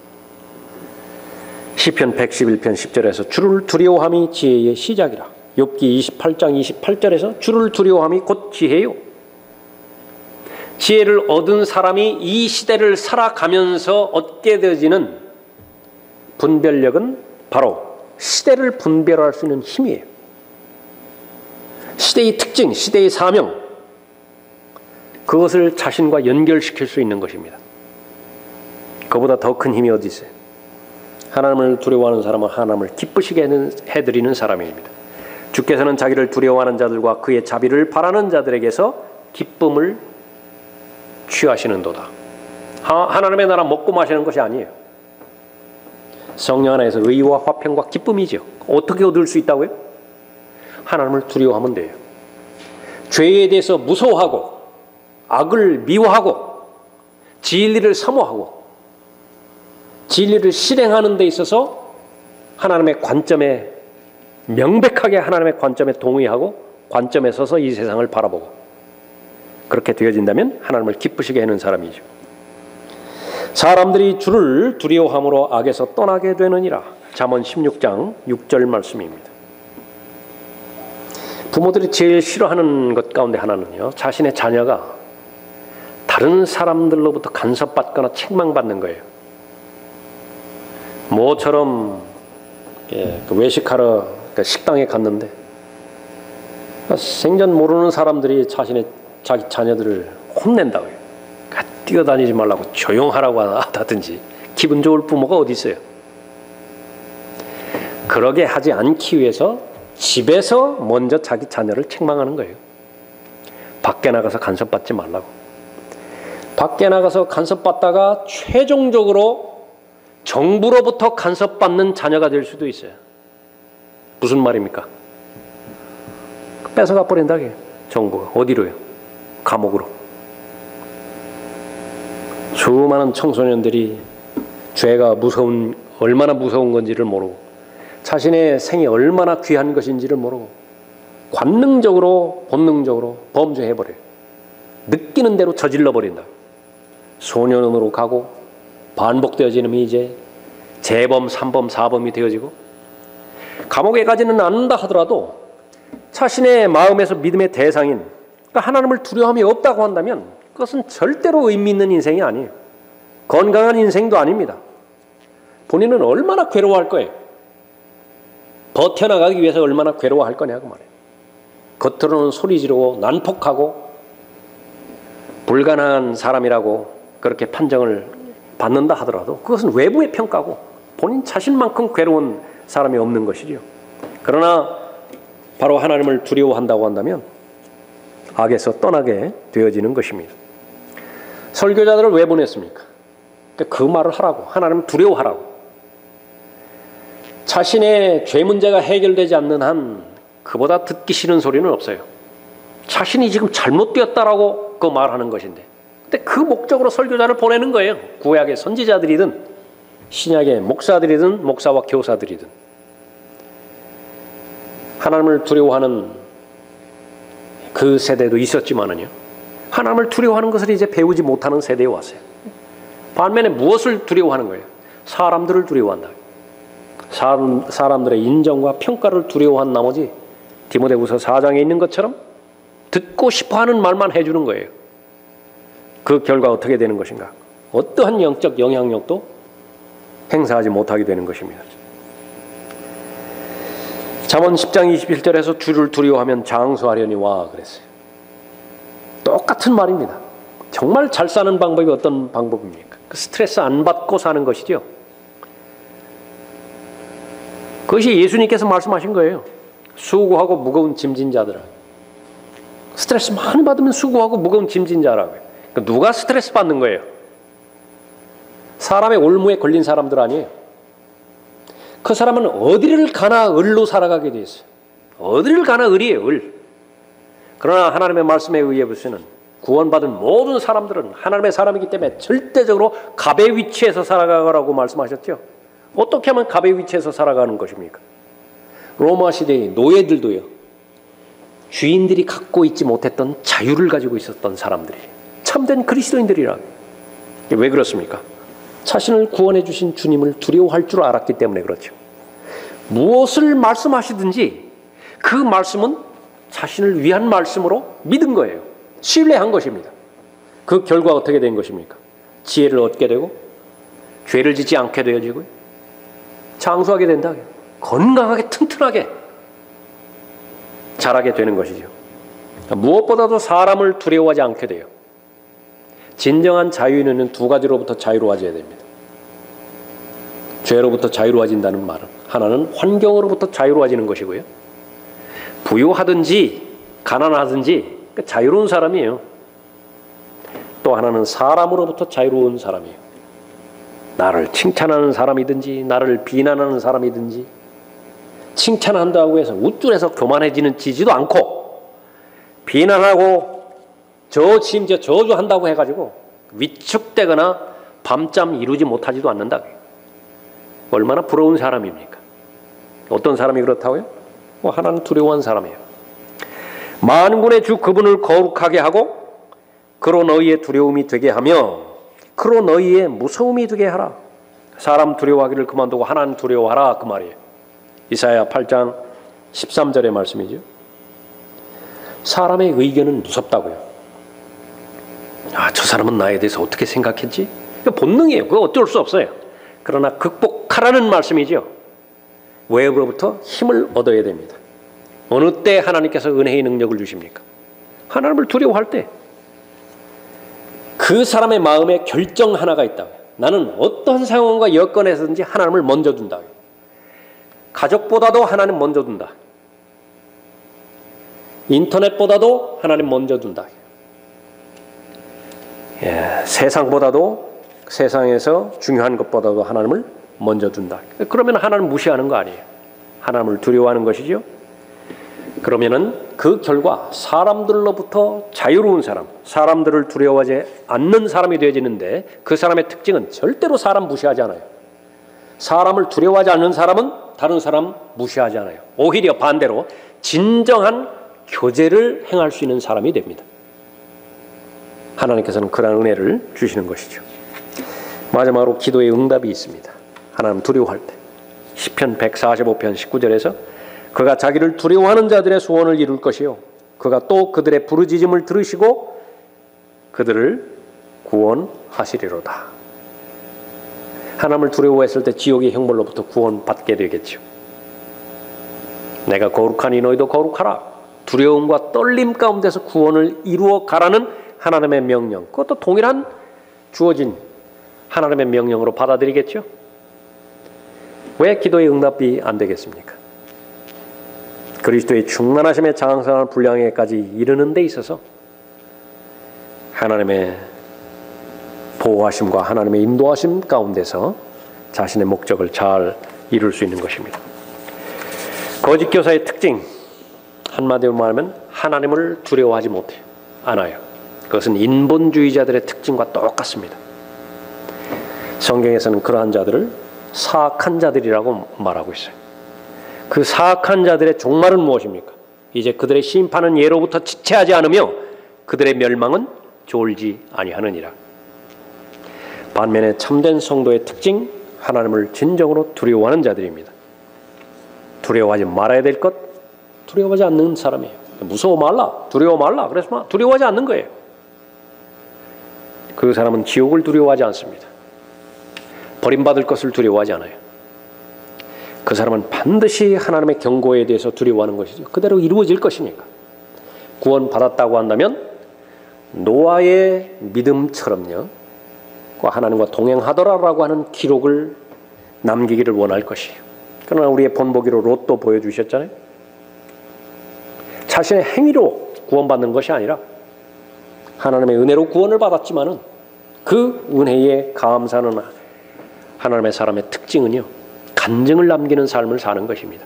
시편 111편 10절에서 주를 두려워함이 지혜의 시작이라. 욥기 28장 28절에서 주를 두려워함이 곧 지혜요. 지혜를 얻은 사람이 이 시대를 살아가면서 얻게 되어지는 분별력은 바로 시대를 분별할 수 있는 힘이에요. 시대의 특징, 시대의 사명, 그것을 자신과 연결시킬 수 있는 것입니다. 그보다 더 큰 힘이 어디 있어요? 하나님을 두려워하는 사람은 하나님을 기쁘시게 해드리는 사람입니다. 주께서는 자기를 두려워하는 자들과 그의 자비를 바라는 자들에게서 기쁨을 취하시는도다. 하나님의 나라 먹고 마시는 것이 아니에요. 성령 안에서 의와 화평과 기쁨이죠. 어떻게 얻을 수 있다고요? 하나님을 두려워하면 돼요. 죄에 대해서 무서워하고 악을 미워하고 진리를 사모하고 진리를 실행하는 데 있어서 하나님의 관점에 명백하게 하나님의 관점에 동의하고 관점에 서서 이 세상을 바라보고 그렇게 되어진다면 하나님을 기쁘시게 하는 사람이죠. 사람들이 주를 두려워함으로 악에서 떠나게 되느니라. 잠언 16장 6절 말씀입니다. 부모들이 제일 싫어하는 것 가운데 하나는요, 자신의 자녀가 다른 사람들로부터 간섭받거나 책망받는 거예요. 모처럼 외식하러 식당에 갔는데 생전 모르는 사람들이 자기 자녀들을 혼낸다고요. 뛰어다니지 말라고 조용하라고 하든지. 기분 좋을 부모가 어디 있어요? 그러게 하지 않기 위해서 집에서 먼저 자기 자녀를 책망하는 거예요. 밖에 나가서 간섭받지 말라고. 밖에 나가서 간섭받다가 최종적으로 정부로부터 간섭받는 자녀가 될 수도 있어요. 무슨 말입니까? 뺏어가 버린다고요. 정부가. 어디로요? 감옥으로. 수많은 청소년들이 죄가 얼마나 무서운 건지를 모르고 자신의 생이 얼마나 귀한 것인지를 모르고 관능적으로 본능적으로 범죄해버려요. 느끼는 대로 저질러버린다. 소년원으로 가고 반복되어지는 이제 재범, 3범, 4범이 되어지고 감옥에 가지는 않는다 하더라도 자신의 마음에서 믿음의 대상인 그러니까 하나님을 두려움이 없다고 한다면 그것은 절대로 의미 있는 인생이 아니에요. 건강한 인생도 아닙니다. 본인은 얼마나 괴로워할 거예요. 버텨나가기 위해서 얼마나 괴로워할 거냐고 말이에요. 겉으로는 소리 지르고 난폭하고 불가능한 사람이라고 그렇게 판정을 받는다 하더라도 그것은 외부의 평가고 본인 자신만큼 괴로운 사람이 없는 것이죠. 그러나 바로 하나님을 두려워한다고 한다면 악에서 떠나게 되어지는 것입니다. 설교자들을 왜 보냈습니까? 그 말을 하라고, 하나님을 두려워하라고. 자신의 죄 문제가 해결되지 않는 한 그보다 듣기 싫은 소리는 없어요. 자신이 지금 잘못되었다라고 그 말하는 것인데, 근데 그 목적으로 설교자를 보내는 거예요. 구약의 선지자들이든 신약의 목사들이든 목사와 교사들이든. 하나님을 두려워하는 그 세대도 있었지만은요, 하나님을 두려워하는 것을 이제 배우지 못하는 세대에 왔어요. 반면에 무엇을 두려워하는 거예요? 사람들을 두려워한다. 사람들의 인정과 평가를 두려워한 나머지 디모데후서 4장에 있는 것처럼 듣고 싶어하는 말만 해주는 거예요. 그 결과 어떻게 되는 것인가? 어떠한 영적 영향력도 행사하지 못하게 되는 것입니다. 잠언 10장 21절에서 주를 두려워하면 장수하려니와 그랬어요. 똑같은 말입니다. 정말 잘 사는 방법이 어떤 방법입니까? 그 스트레스 안 받고 사는 것이죠. 그것이 예수님께서 말씀하신 거예요. 수고하고 무거운 짐진 자들아. 스트레스 많이 받으면 수고하고 무거운 짐진 자라고요. 그러니까 누가 스트레스 받는 거예요? 사람의 올무에 걸린 사람들 아니에요. 그 사람은 어디를 가나 을로 살아가게 돼 있어요. 어디를 가나 을이에요, 을. 그러나 하나님의 말씀에 의해 보시는 구원받은 모든 사람들은 하나님의 사람이기 때문에 절대적으로 갑의 위치에서 살아가라고 말씀하셨죠. 어떻게 하면 갑의 위치에서 살아가는 것입니까? 로마 시대의 노예들도요, 주인들이 갖고 있지 못했던 자유를 가지고 있었던 사람들이 참된 그리스도인들이라. 왜 그렇습니까? 자신을 구원해 주신 주님을 두려워할 줄 알았기 때문에 그렇죠. 무엇을 말씀하시든지 그 말씀은 자신을 위한 말씀으로 믿은 거예요. 신뢰한 것입니다. 그 결과 어떻게 된 것입니까? 지혜를 얻게 되고 죄를 짓지 않게 되어지고 장수하게 된다. 건강하게 튼튼하게 자라게 되는 것이죠. 무엇보다도 사람을 두려워하지 않게 돼요. 진정한 자유인은 두 가지로부터 자유로워져야 됩니다. 죄로부터 자유로워진다는 말은 하나는 환경으로부터 자유로워지는 것이고요. 부유하든지 가난하든지 자유로운 사람이에요. 또 하나는 사람으로부터 자유로운 사람이에요. 나를 칭찬하는 사람이든지 나를 비난하는 사람이든지 칭찬한다고 해서 우쭐해서 교만해지지도 않고 비난하고 심지어 저주한다고 해가지고 위축되거나 밤잠 이루지 못하지도 않는다. 얼마나 부러운 사람입니까? 어떤 사람이 그렇다고요? 하나는 두려워한 사람이에요. 만군의 주 그분을 거룩하게 하고 그로 너희의 두려움이 되게 하며 그로 너희의 무서움이 되게 하라. 사람 두려워하기를 그만두고 하나님 두려워하라, 그 말이에요. 이사야 8장 13절의 말씀이죠. 사람의 의견은 무섭다고요. 저 사람은 나에 대해서 어떻게 생각했지? 본능이에요. 그거 어쩔 수 없어요. 그러나 극복하라는 말씀이죠. 외부로부터 힘을 얻어야 됩니다. 어느 때 하나님께서 은혜의 능력을 주십니까? 하나님을 두려워할 때. 그 사람의 마음에 결정 하나가 있다고요. 나는 어떤 상황과 여건에서든지 하나님을 먼저 둔다. 가족보다도 하나님 먼저 둔다. 인터넷보다도 하나님 먼저 둔다. 세상보다도 세상에서 중요한 것보다도 하나님을 먼저 둔다. 그러면 하나님 무시하는 거 아니에요. 하나님을 두려워하는 것이죠. 그러면은 그 결과 사람들로부터 자유로운 사람, 사람들을 두려워하지 않는 사람이 되어지는데 그 사람의 특징은 절대로 사람 무시하지 않아요. 사람을 두려워하지 않는 사람은 다른 사람 무시하지 않아요. 오히려 반대로 진정한 교제를 행할 수 있는 사람이 됩니다. 하나님께서는 그러한 은혜를 주시는 것이죠. 마지막으로 기도의 응답이 있습니다. 하나님 두려워할 때 시편 145편 19절에서 그가 자기를 두려워하는 자들의 소원을 이룰 것이요 그가 또 그들의 부르짖음을 들으시고 그들을 구원하시리로다. 하나님을 두려워했을 때 지옥의 형벌로부터 구원받게 되겠죠. 내가 거룩하니 너희도 거룩하라. 두려움과 떨림 가운데서 구원을 이루어 가라는 하나님의 명령, 그것도 동일한 주어진 하나님의 명령으로 받아들이겠죠. 왜 기도의 응답이 안 되겠습니까? 그리스도의 충만하심의 장성한 분량에까지 이르는 데 있어서 하나님의 보호하심과 하나님의 인도하심 가운데서 자신의 목적을 잘 이룰 수 있는 것입니다. 거짓 교사의 특징, 한마디로 말하면 하나님을 두려워하지 못해요. 않아요. 그것은 인본주의자들의 특징과 똑같습니다. 성경에서는 그러한 자들을 사악한 자들이라고 말하고 있어요. 그 사악한 자들의 종말은 무엇입니까? 이제 그들의 심판은 예로부터 지체하지 않으며 그들의 멸망은 졸지 아니하느니라. 반면에 참된 성도의 특징, 하나님을 진정으로 두려워하는 자들입니다. 두려워하지 말아야 될 것, 두려워하지 않는 사람이에요. 무서워 말라, 두려워 말라, 그래서 두려워하지 않는 거예요. 그 사람은 지옥을 두려워하지 않습니다. 버림받을 것을 두려워하지 않아요. 그 사람은 반드시 하나님의 경고에 대해서 두려워하는 것이죠. 그대로 이루어질 것이니까. 구원받았다고 한다면 노아의 믿음처럼요, 하나님과 동행하더라라고 하는 기록을 남기기를 원할 것이에요. 그러나 우리의 본보기로 롯도 보여주셨잖아요. 자신의 행위로 구원받는 것이 아니라 하나님의 은혜로 구원을 받았지만은 그 은혜에 감사하는 하나님의 사람의 특징은요, 간증을 남기는 삶을 사는 것입니다.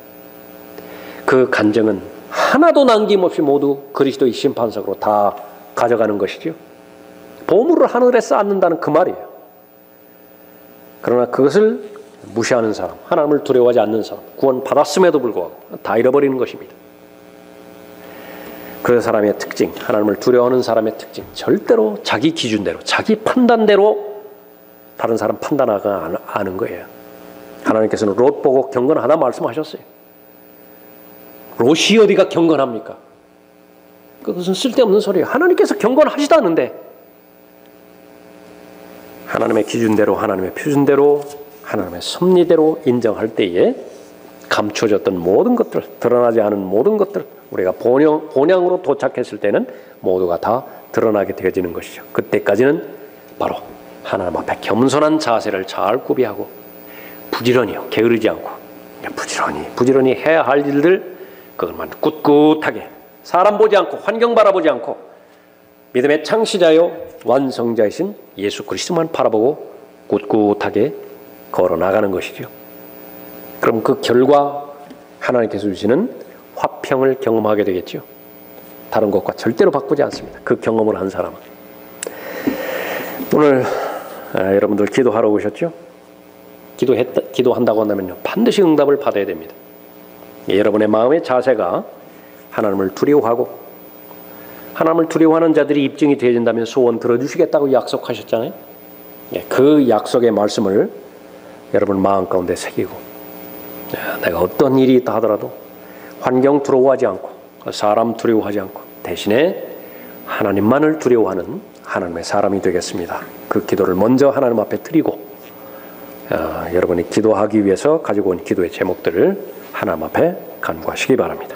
그 간증은 하나도 남김없이 모두 그리스도의 심판석으로 다 가져가는 것이죠. 보물을 하늘에 쌓는다는 그 말이에요. 그러나 그것을 무시하는 사람, 하나님을 두려워하지 않는 사람, 구원 받았음에도 불구하고 다 잃어버리는 것입니다. 그 사람의 특징, 하나님을 두려워하는 사람의 특징, 절대로 자기 기준대로, 자기 판단대로 다른 사람 판단하지 않은 거예요. 하나님께서는 롯 보고 경건하다 말씀하셨어요. 롯이 어디가 경건합니까? 그것은 쓸데없는 소리예요. 하나님께서 경건하시다는데 하나님의 기준대로, 하나님의 표준대로, 하나님의 섭리대로 인정할 때에 감춰졌던 모든 것들, 드러나지 않은 모든 것들, 우리가 본향으로 도착했을 때는 모두가 다 드러나게 되어지는 것이죠. 그때까지는 바로 하나님 앞에 겸손한 자세를 잘 구비하고 부지런히요, 게으르지 않고 부지런히 해야 할 일들 그것만 꿋꿋하게, 사람 보지 않고 환경 바라보지 않고 믿음의 창시자요 완성자이신 예수 그리스도만 바라보고 꿋꿋하게 걸어 나가는 것이죠. 그럼 그 결과 하나님께서 주시는 화평을 경험하게 되겠죠. 다른 것과 절대로 바꾸지 않습니다. 그 경험을 한 사람은. 오늘 여러분들 기도하러 오셨죠? 기도한다고 한다면요, 반드시 응답을 받아야 됩니다. 여러분의 마음의 자세가 하나님을 두려워하고, 하나님을 두려워하는 자들이 입증이 되어진다면 소원 들어주시겠다고 약속하셨잖아요. 그 약속의 말씀을 여러분 마음 가운데 새기고, 내가 어떤 일이 있다 하더라도 환경 두려워하지 않고 사람 두려워하지 않고 대신에 하나님만을 두려워하는 하나님의 사람이 되겠습니다. 그 기도를 먼저 하나님 앞에 드리고, 여러분이 기도하기 위해서 가지고 온 기도의 제목들을 하나님 앞에 간구하시기 바랍니다.